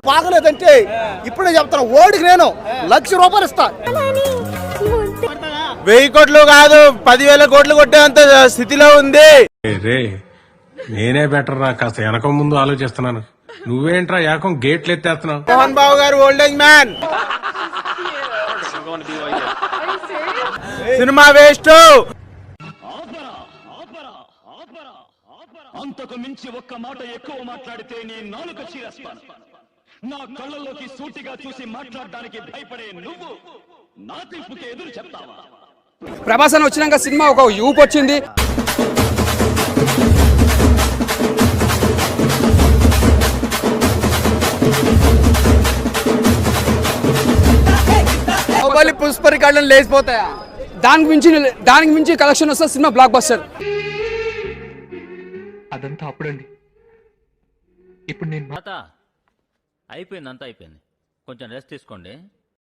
బాగలేదంటే ఇప్పుడే చెప్తాను, ఓడికి నేను ₹1,00,000 ఇస్తా. 1000 కోట్లు కాదు 10,000 కోట్లు కొట్టేంత స్థితిలో ఉంది. నేనే బెటర్ రా, కాస్త వెనక ముందు ఆలోచిస్తున్నాను. నువ్వేంట్రా ఏకం గేట్లు ఎత్తేస్తున్నావు? మోహన్ బాబు గారు ఓల్డేజ్ మ్యాన్. Cinema waste. అంతకు మించి ఒక్క మాట ఎక్కువ మాట్లాడితే నీ నాలుక చీరేస్తాను. నా కళ్ళల్లోకి సూటిగా చూసి మాట్లాడడానికి భయపడే నువ్వు నా తీర్పుకి ఎదురు చెప్తావా? ప్రభాస్ అని వచ్చినాక సినిమా ఒక యూప్ వచ్చింది. పుష్ప రికార్డులను లేచిపోతాయా? దానికి మించి కలెక్షన్ వస్తే సినిమా బ్లాక్ బస్టర్. అదంతా అప్పుడండి. ఇప్పుడు నేను అయిపోయింది, అంతా అయిపోయింది. కొంచెం రెస్ట్ తీసుకోండి.